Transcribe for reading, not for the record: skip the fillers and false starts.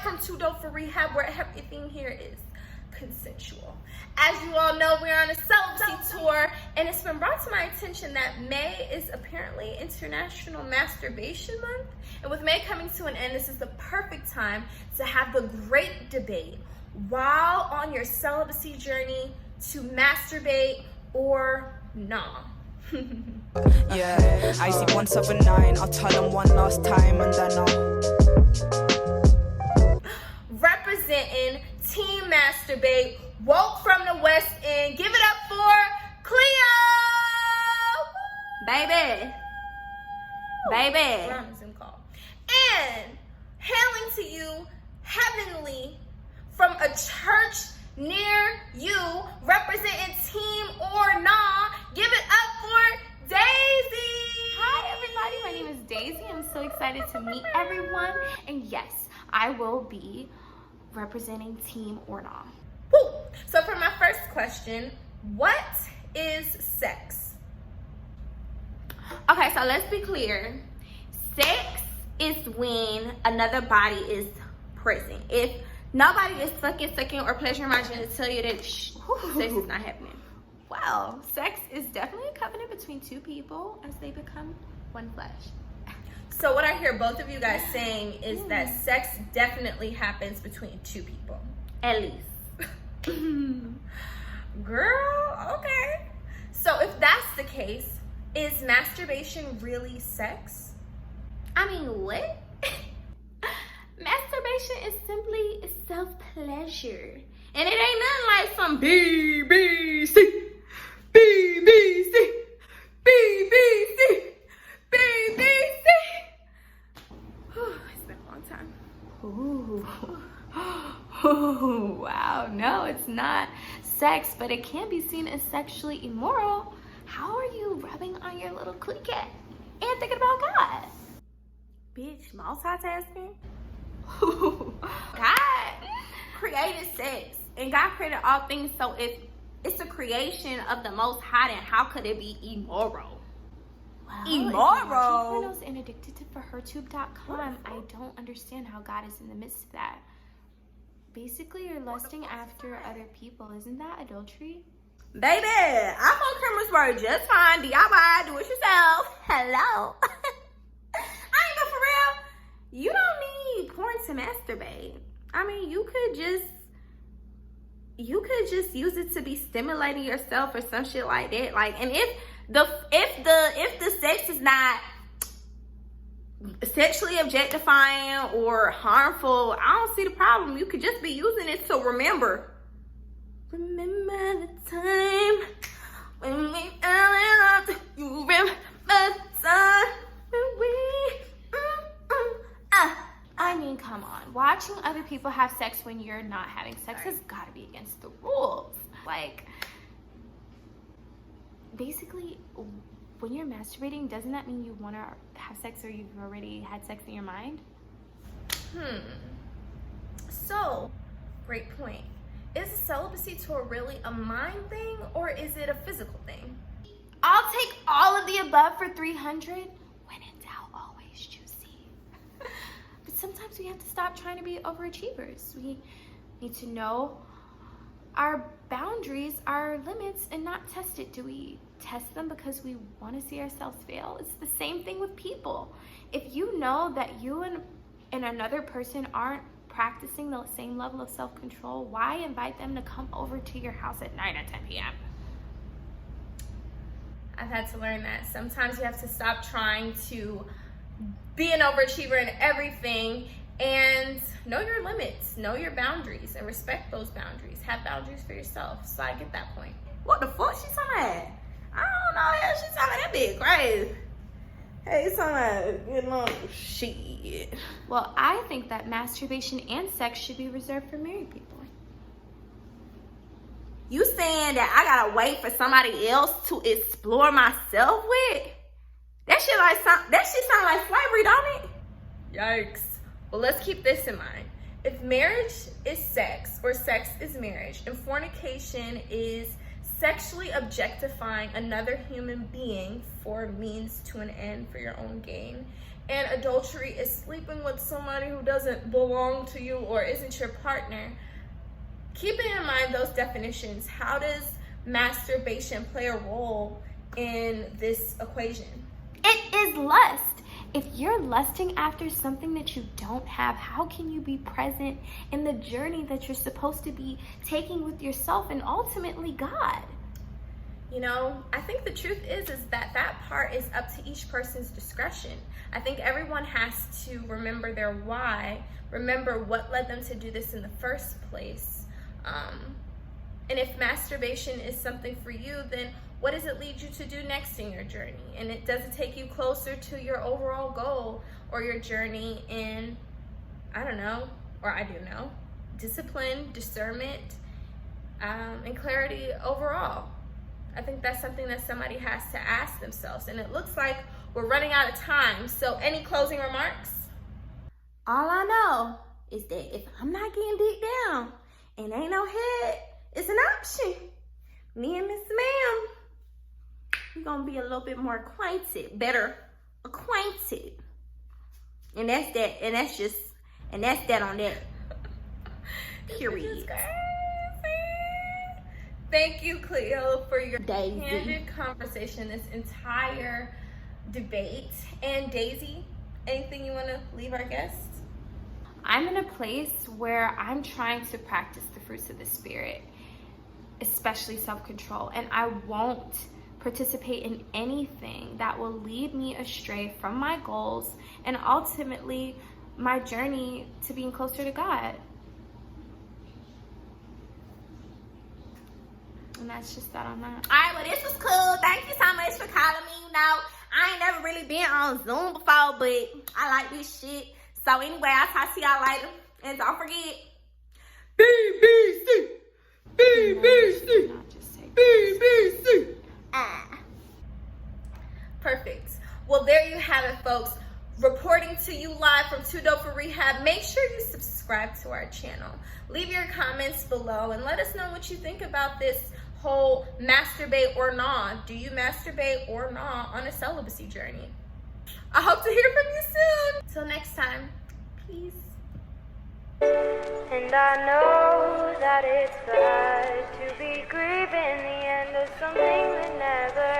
from TooDopeForRehab, where everything here is consensual. As you all know, we're on a celibacy tour, and it's been brought to my attention that May is apparently International Masturbation Month. And with May coming to an end, this is the perfect time to have the great debate while on your celibacy journey to masturbate or nah. Yeah, I see 179. I'll tell them one last time and then I'll representing Team Masturbate, woke from the West End. Give it up for Cleo, baby. And hailing to you heavenly from a church near you, representing Team or Nah. Give it up for Daisy. Hi everybody, my name is Daisy. I'm so excited to meet everyone. And yes, I will be representing Team or Nah. Woo. So for my first question, what is sex? Okay, so let's be clear. Sex is when another body is present. If nobody is sucking, or pleasuring my genitalia, that sex is not happening. Well, sex is definitely a covenant between two people as they become one flesh. So what I hear both of you guys saying is that sex definitely happens between two people. At least. Girl, okay. So if that's the case, is masturbation really sex? I mean, what? Masturbation is simply self-pleasure. And it ain't nothing like some BBC, BBC, BBC, BBC. It's been a long time. Ooh, wow. No, it's not sex, but it can be seen as sexually immoral. How are you rubbing on your little clit and thinking about God? Bitch, multitasking? God created sex, and God created all things, so if it's a creation of the Most High, then how could it be immoral? Well, Immoral? And addicted to forhertube.com. I don't understand how God is in the midst of that. Basically, you're lusting after other people. Isn't that adultery? Baby, I'm on Christmasburg just fine. DIY, do it yourself. Hello. I ain't know for real. You don't need porn to masturbate. I mean, you could just use it to be stimulating yourself or some shit like that. Like, and if the sex is not sexually objectifying or harmful, I don't see the problem. You could just be using it to remember the time when we fell in love. You remember the time when we I mean, come on. Watching other people have sex when you're not having sex has got to be against the rules. Like, basically, when you're masturbating, doesn't that mean you want to have sex or you've already had sex in your mind? So, great point. Is the celibacy tour really a mind thing or is it a physical thing? I'll take all of the above for 300. When in doubt, always choose C. But sometimes we have to stop trying to be overachievers. We need to know our boundaries, our limits, and not test it. Do we test them because we want to see ourselves fail? It's the same thing with people. If you know that you and another person aren't practicing the same level of self-control, why invite them to come over to your house at 9 or 10 p.m.? I've had to learn that sometimes you have to stop trying to be an overachiever in everything and know your limits, know your boundaries, and respect those boundaries. Have boundaries for yourself. So I get that point. What the fuck she talking about? I don't know. Yeah, she talking about that big crazy. Hey, it's on shit. Well, I think that masturbation and sex should be reserved for married people. You saying that I gotta wait for somebody else to explore myself with? That shit sound like slavery, don't it? Yikes. Well, let's keep this in mind. If marriage is sex or sex is marriage and fornication is sexually objectifying another human being for means to an end for your own gain, and adultery is sleeping with somebody who doesn't belong to you or isn't your partner, keeping in mind those definitions, how does masturbation play a role in this equation? It is lust. If you're lusting after something that you don't have, how can you be present in the journey that you're supposed to be taking with yourself and ultimately God? You know, I think the truth is that that part is up to each person's discretion. I think everyone has to remember their why, remember what led them to do this in the first place. And if masturbation is something for you, then what does it lead you to do next in your journey? And does it take you closer to your overall goal or your journey in, I don't know, or I do know, discipline, discernment, and clarity overall? I think that's something that somebody has to ask themselves. And it looks like we're running out of time. So any closing remarks? All I know is that if I'm not getting dick down and ain't no head, it's an option. Me and Miss Ma'am, we're gonna be a little bit more acquainted, better acquainted. And that's that, and that's that on that. Period. Thank you, Cleo, for your Daisy. candid conversation, this entire debate. And Daisy, anything you want to leave our guests? I'm in a place where I'm trying to practice the fruits of the Spirit, especially self-control, and I won't participate in anything that will lead me astray from my goals and ultimately my journey to being closer to God. And that's just that on that. All right, well, this was cool. Thank you so much for calling me. You know, I ain't never really been on Zoom before, but I like this shit. So anyway, I'll talk to y'all later. And don't forget, BBC, BBC, BBC. Perfect. Well, there you have it, folks. Reporting to you live from TooDopeForRehab. Make sure you subscribe to our channel. Leave your comments below and let us know what you think about this whole masturbate or not. Do you masturbate or not on a celibacy journey? I hope to hear from you soon. Till next time, peace. And I know that it's bad to be grieving the end of something that never